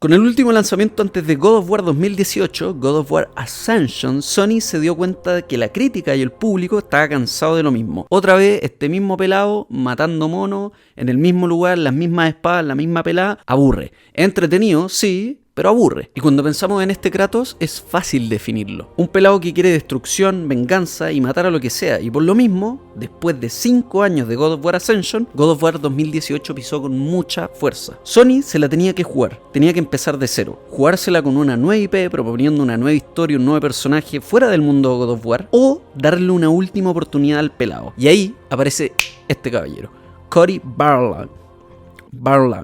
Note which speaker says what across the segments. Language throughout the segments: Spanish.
Speaker 1: Con el último lanzamiento antes de God of War 2018, God of War Ascension, Sony se dio cuenta de que la crítica y el público estaba cansado de lo mismo. Otra vez, este mismo pelado matando monos, en el mismo lugar, las mismas espadas, la misma pelada, aburre. Entretenido, sí, pero aburre. Y cuando pensamos en este Kratos, es fácil definirlo. Un pelado que quiere destrucción, venganza y matar a lo que sea. Y por lo mismo, después de 5 años de God of War Ascension, God of War 2018 pisó con mucha fuerza. Sony se la tenía que jugar, tenía que empezar de cero. Jugársela con una nueva IP, proponiendo una nueva historia, un nuevo personaje fuera del mundo de God of War, o darle una última oportunidad al pelado. Y ahí aparece este caballero, Cory Barlog.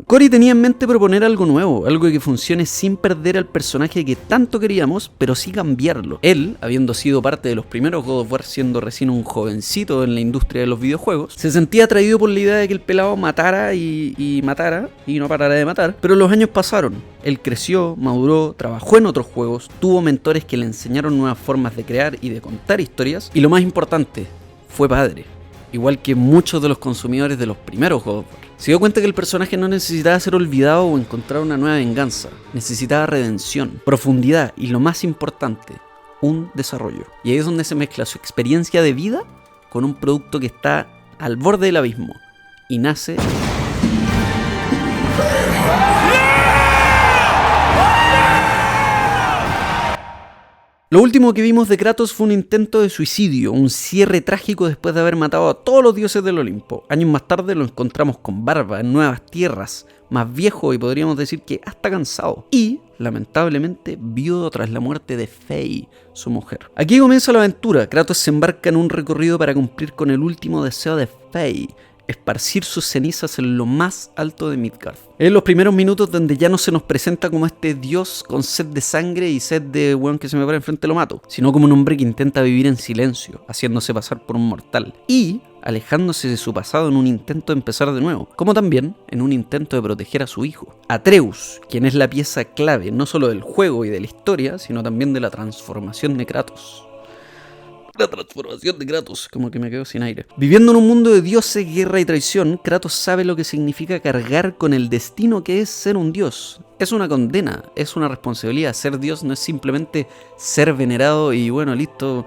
Speaker 1: Cory tenía en mente proponer algo nuevo, algo que funcione sin perder al personaje que tanto queríamos, pero sí cambiarlo. Él, habiendo sido parte de los primeros God of War, siendo recién un jovencito en la industria de los videojuegos, se sentía atraído por la idea de que el pelado matara y matara, y no parara de matar, pero los años pasaron. Él creció, maduró, trabajó en otros juegos, tuvo mentores que le enseñaron nuevas formas de crear y de contar historias, y lo más importante, fue padre. Igual que muchos de los consumidores de los primeros God of War. Se dio cuenta que el personaje no necesitaba ser olvidado o encontrar una nueva venganza. Necesitaba redención, profundidad y lo más importante, un desarrollo. Y ahí es donde se mezcla su experiencia de vida con un producto que está al borde del abismo. Y nace... Lo último que vimos de Kratos fue un intento de suicidio, un cierre trágico después de haber matado a todos los dioses del Olimpo. Años más tarde lo encontramos con barba, en nuevas tierras, más viejo y podríamos decir que hasta cansado. Y, lamentablemente, viudo tras la muerte de Faye, su mujer. Aquí comienza la aventura. Kratos se embarca en un recorrido para cumplir con el último deseo de Faye: esparcir sus cenizas en lo más alto de Midgard. En los primeros minutos donde ya no se nos presenta como este dios con sed de sangre y sed de weón que se me para enfrente lo mato, sino como un hombre que intenta vivir en silencio, haciéndose pasar por un mortal y alejándose de su pasado en un intento de empezar de nuevo, como también en un intento de proteger a su hijo. Atreus, quien es la pieza clave no solo del juego y de la historia, sino también de la transformación de Kratos. La transformación de Kratos, como que me quedo sin aire. Viviendo en un mundo de dioses, guerra y traición, Kratos sabe lo que significa cargar con el destino que es ser un dios. Es una condena, es una responsabilidad. Ser dios no es simplemente ser venerado y bueno, listo.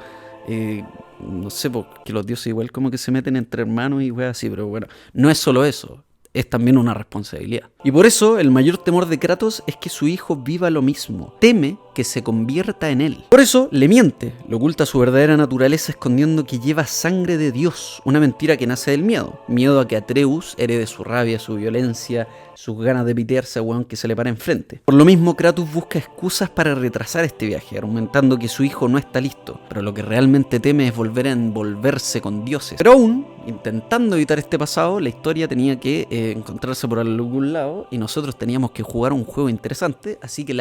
Speaker 1: No sé, porque los dioses igual como que se meten entre hermanos y weas así, pero bueno, no es solo eso. Es también una responsabilidad. Y por eso el mayor temor de Kratos es que su hijo viva lo mismo. Teme que se convierta en él. Por eso le miente, le oculta su verdadera naturaleza escondiendo que lleva sangre de Dios. Una mentira que nace del miedo. Miedo a que Atreus herede su rabia, su violencia, sus ganas de pitearse a weón que se le para enfrente. Por lo mismo, Kratos busca excusas para retrasar este viaje, argumentando que su hijo no está listo. Pero lo que realmente teme es volver a envolverse con dioses. Pero aún, intentando evitar este pasado, la historia tenía que encontrarse por algún lado y nosotros teníamos que jugar un juego interesante, así que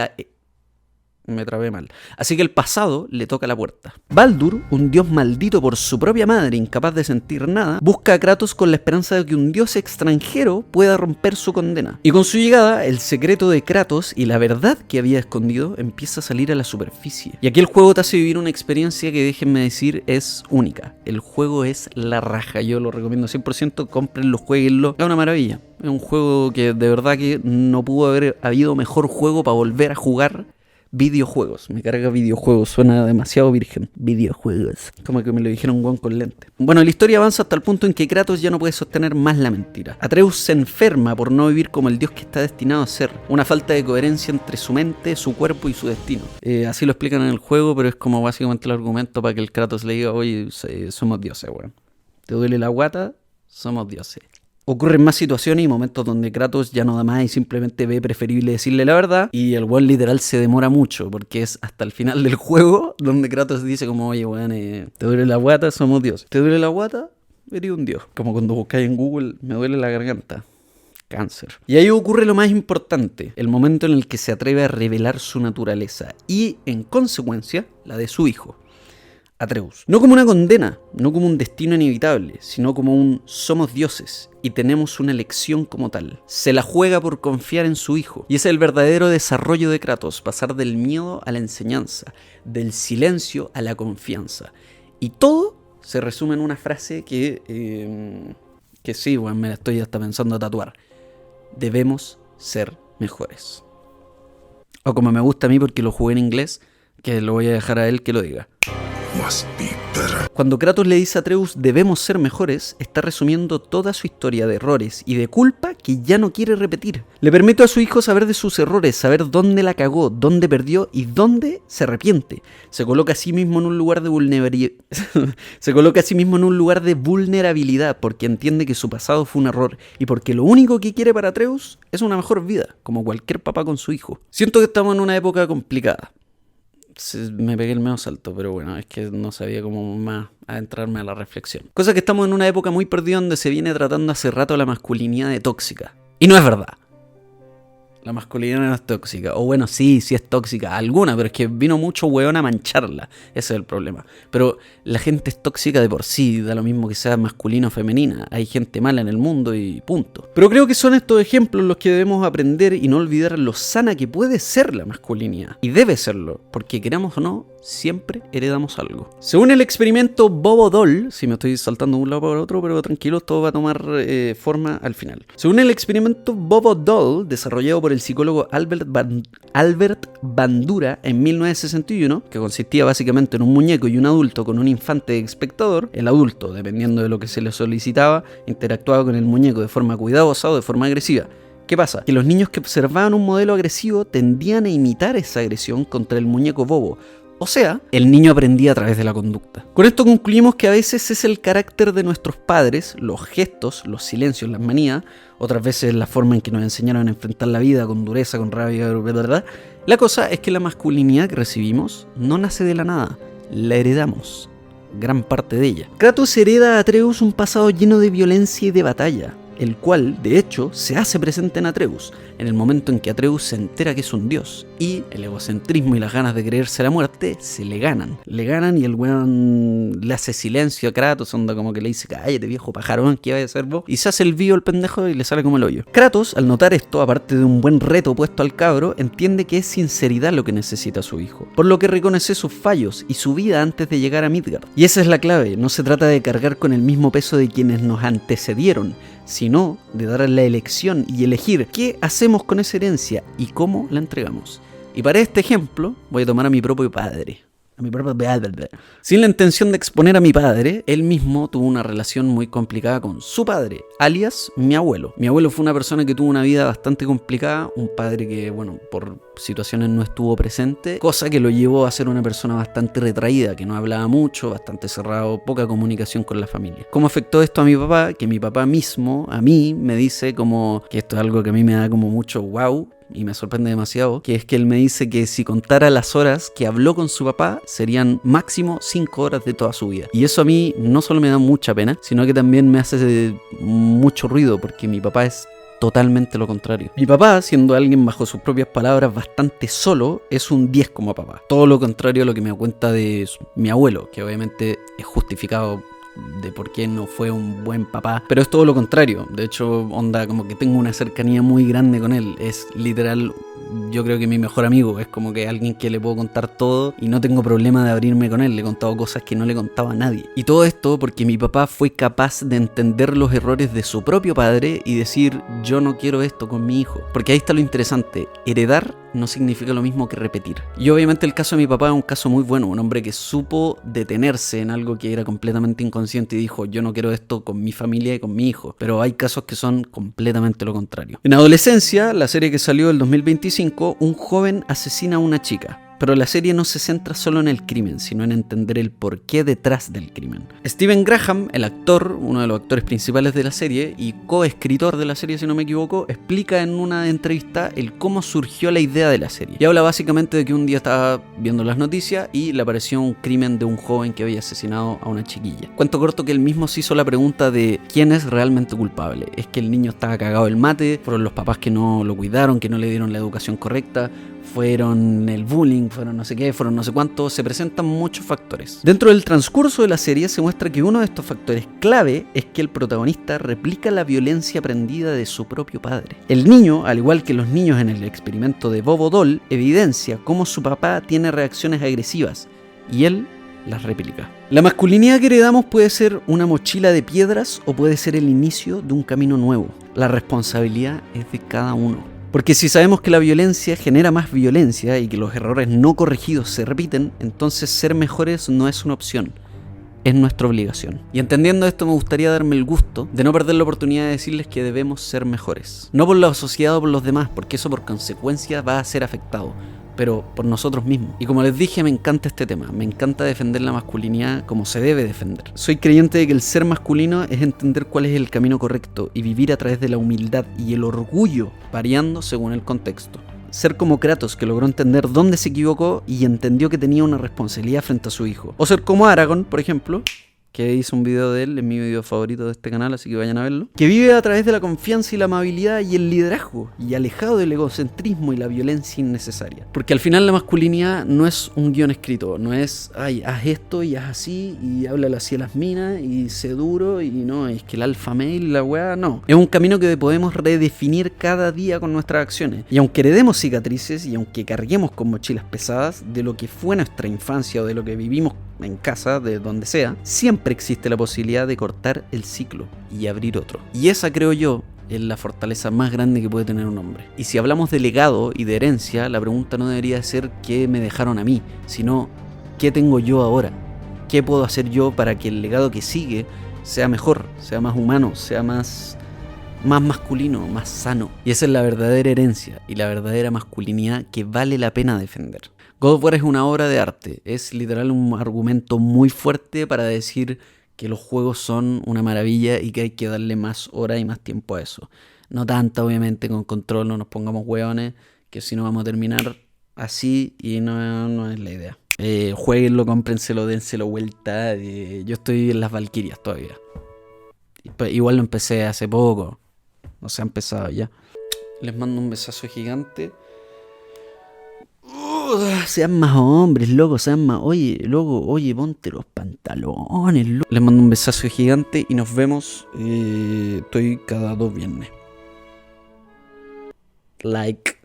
Speaker 1: me trabé mal. Así que el pasado le toca la puerta. Baldur, un dios maldito por su propia madre, incapaz de sentir nada, busca a Kratos con la esperanza de que un dios extranjero pueda romper su condena. Y con su llegada, el secreto de Kratos y la verdad que había escondido empieza a salir a la superficie. Y aquí el juego te hace vivir una experiencia que, déjenme decir, es única. El juego es la raja, yo lo recomiendo 100%, cómprenlo, jueguenlo, es una maravilla. Es un juego que de verdad que no pudo haber habido mejor juego para volver a jugar. Videojuegos, me carga videojuegos, suena demasiado virgen. Videojuegos, como que me lo dijeron un guan con lente. Bueno, la historia avanza hasta el punto en que Kratos ya no puede sostener más la mentira. Atreus se enferma por no vivir como el dios que está destinado a ser. Una falta de coherencia entre su mente, su cuerpo y su destino. Así lo explican en el juego, pero es como básicamente el argumento para que el Kratos le diga: oye, somos dioses, weón. ¿Te duele la guata? Somos dioses. Ocurren más situaciones y momentos donde Kratos ya no da más y simplemente ve preferible decirle la verdad, y el weón literal se demora mucho porque es hasta el final del juego donde Kratos dice como: oye weón, ¿te duele la guata? Somos dioses. ¿Te duele la guata? Eres un dios. Como cuando buscáis en Google: me duele la garganta. Cáncer. Y ahí ocurre lo más importante, el momento en el que se atreve a revelar su naturaleza y, en consecuencia, la de su hijo, Atreus. No como una condena, no como un destino inevitable, sino como un somos dioses y tenemos una elección como tal. Se la juega por confiar en su hijo. Y ese es el verdadero desarrollo de Kratos, pasar del miedo a la enseñanza, del silencio a la confianza. Y todo se resume en una frase que sí, bueno, me la estoy hasta pensando a tatuar. Debemos ser mejores. O como me gusta a mí porque lo jugué en inglés, que lo voy a dejar a él que lo diga. Cuando Kratos le dice a Atreus debemos ser mejores, está resumiendo toda su historia de errores y de culpa que ya no quiere repetir. Le permite a su hijo saber de sus errores, saber dónde la cagó, dónde perdió y dónde se arrepiente. Se coloca a sí mismo en un lugar de vulnerabilidad porque entiende que su pasado fue un error y porque lo único que quiere para Atreus es una mejor vida, como cualquier papá con su hijo. Siento que estamos en una época complicada. Me pegué el medio salto, pero bueno, es que no sabía cómo más adentrarme a la reflexión. Cosa que estamos en una época muy perdida donde se viene tratando hace rato la masculinidad de tóxica. Y no es verdad. La masculinidad no es tóxica. O bueno, sí es tóxica. Alguna, pero es que vino mucho hueón a mancharla. Ese es el problema. Pero la gente es tóxica de por sí. Da lo mismo que sea masculina o femenina. Hay gente mala en el mundo y punto. Pero creo que son estos ejemplos los que debemos aprender y no olvidar lo sana que puede ser la masculinidad. Y debe serlo. Porque queramos o no, siempre heredamos algo. Según el experimento Bobo Doll, si me estoy saltando de un lado para otro, pero tranquilos, todo va a tomar forma al final. Según el experimento Bobo Doll, desarrollado por el psicólogo Albert Bandura en 1961, que consistía básicamente en un muñeco y un adulto con un infante de espectador, el adulto, dependiendo de lo que se le solicitaba, interactuaba con el muñeco de forma cuidadosa o de forma agresiva. ¿Qué pasa? Que los niños que observaban un modelo agresivo tendían a imitar esa agresión contra el muñeco bobo. O sea, el niño aprendía a través de la conducta. Con esto concluimos que a veces es el carácter de nuestros padres, los gestos, los silencios, las manías, otras veces la forma en que nos enseñaron a enfrentar la vida con dureza, con rabia, ¿verdad? La cosa es que la masculinidad que recibimos no nace de la nada, la heredamos, gran parte de ella. Kratos hereda a Atreus un pasado lleno de violencia y de batalla, el cual, de hecho, se hace presente en Atreus, en el momento en que Atreus se entera que es un dios, y el egocentrismo y las ganas de creerse la muerte se le ganan. Le ganan y el weón le hace silencio a Kratos, onda como que le dice, cállate viejo pajarón, ¿qué vas a hacer vos? Y se hace el vivo el pendejo y le sale como el hoyo. Kratos, al notar esto, aparte de un buen reto puesto al cabro, entiende que es sinceridad lo que necesita su hijo, por lo que reconoce sus fallos y su vida antes de llegar a Midgard. Y esa es la clave, no se trata de cargar con el mismo peso de quienes nos antecedieron, sino de dar la elección y elegir qué hacemos con esa herencia y cómo la entregamos. Y para este ejemplo voy a tomar a mi propio padre. Sin la intención de exponer a mi padre, él mismo tuvo una relación muy complicada con su padre, alias mi abuelo. Mi abuelo fue una persona que tuvo una vida bastante complicada, un padre que, bueno, por situaciones no estuvo presente, cosa que lo llevó a ser una persona bastante retraída, que no hablaba mucho, bastante cerrado, poca comunicación con la familia. ¿Cómo afectó esto a mi papá? Que mi papá mismo, a mí, me dice como, que esto es algo que a mí me da como mucho wow, y me sorprende demasiado, que es que él me dice que si contara las horas que habló con su papá, serían máximo 5 horas de toda su vida. Y eso a mí no solo me da mucha pena, sino que también me hace mucho ruido, porque mi papá es totalmente lo contrario. Mi papá, siendo alguien bajo sus propias palabras bastante solo, es un 10 como papá. Todo lo contrario a lo que me cuenta de mi abuelo, que obviamente es justificado de por qué no fue un buen papá, pero es todo lo contrario. De hecho, onda, como que tengo una cercanía muy grande con él. Es literal, yo creo que mi mejor amigo. Es como que alguien que le puedo contar todo y no tengo problema de abrirme con él. Le he contado cosas que no le contaba a nadie. Y todo esto porque mi papá fue capaz de entender los errores de su propio padre y decir, yo no quiero esto con mi hijo. Porque ahí está lo interesante, heredar no significa lo mismo que repetir. Y obviamente el caso de mi papá es un caso muy bueno, un hombre que supo detenerse en algo que era completamente inconsciente y dijo, yo no quiero esto con mi familia y con mi hijo. Pero hay casos que son completamente lo contrario. En Adolescencia, la serie que salió el 2025, un joven asesina a una chica. Pero la serie no se centra solo en el crimen, sino en entender el porqué detrás del crimen. Steven Graham, el actor, uno de los actores principales de la serie y coescritor de la serie, si no me equivoco, explica en una entrevista el cómo surgió la idea de la serie. Y habla básicamente de que un día estaba viendo las noticias y le apareció un crimen de un joven que había asesinado a una chiquilla. Cuento corto que él mismo se hizo la pregunta de quién es realmente culpable. ¿Es que el niño estaba cagado del mate? ¿Fueron los papás que no lo cuidaron, que no le dieron la educación correcta? ¿Fueron el bullying? ¿Fueron no sé qué? ¿Fueron no sé cuánto? Se presentan muchos factores. Dentro del transcurso de la serie se muestra que uno de estos factores clave es que el protagonista replica la violencia aprendida de su propio padre. El niño, al igual que los niños en el experimento de Bobo Doll, evidencia cómo su papá tiene reacciones agresivas y él las replica. La masculinidad que heredamos puede ser una mochila de piedras o puede ser el inicio de un camino nuevo. La responsabilidad es de cada uno. Porque si sabemos que la violencia genera más violencia y que los errores no corregidos se repiten, entonces ser mejores no es una opción, es nuestra obligación. Y entendiendo esto, me gustaría darme el gusto de no perder la oportunidad de decirles que debemos ser mejores. No por la sociedad o por los demás, porque eso por consecuencia va a ser afectado, pero por nosotros mismos. Y como les dije, me encanta este tema, me encanta defender la masculinidad como se debe defender. Soy creyente de que el ser masculino es entender cuál es el camino correcto y vivir a través de la humildad y el orgullo, variando según el contexto. Ser como Kratos, que logró entender dónde se equivocó y entendió que tenía una responsabilidad frente a su hijo. O ser como Aragorn, por ejemplo, que hice un video de él, es mi video favorito de este canal, así que vayan a verlo, que vive a través de la confianza y la amabilidad y el liderazgo, y alejado del egocentrismo y la violencia innecesaria. Porque al final la masculinidad no es un guión escrito, no es, ay, haz esto y haz así, y háblale así a las minas, y sé duro, y no, es que el alfa male y la weá, no. Es un camino que podemos redefinir cada día con nuestras acciones. Y aunque heredemos cicatrices, y aunque carguemos con mochilas pesadas de lo que fue nuestra infancia o de lo que vivimos en casa, de donde sea, siempre existe la posibilidad de cortar el ciclo y abrir otro. Y esa, creo yo, es la fortaleza más grande que puede tener un hombre. Y si hablamos de legado y de herencia, la pregunta no debería ser qué me dejaron a mí, sino qué tengo yo ahora. ¿Qué puedo hacer yo para que el legado que sigue sea mejor, sea más humano, sea más masculino, más sano? Y esa es la verdadera herencia y la verdadera masculinidad que vale la pena defender. God of War es una obra de arte, es literal un argumento muy fuerte para decir que los juegos son una maravilla y que hay que darle más horas y más tiempo a eso. No tanta, obviamente, con Control, no nos pongamos hueones, que si no vamos a terminar así y no es la idea. Jueguenlo, cómprenselo, dénselo vuelta. Yo estoy en las Valquirias todavía. Igual lo empecé hace poco, no se ha empezado ya. Les mando un besazo gigante. Sean más hombres, loco, sean más... Oye, loco, oye, ponte los pantalones, loco. Les mando un besazo gigante y nos vemos. Estoy cada 2 viernes. Like.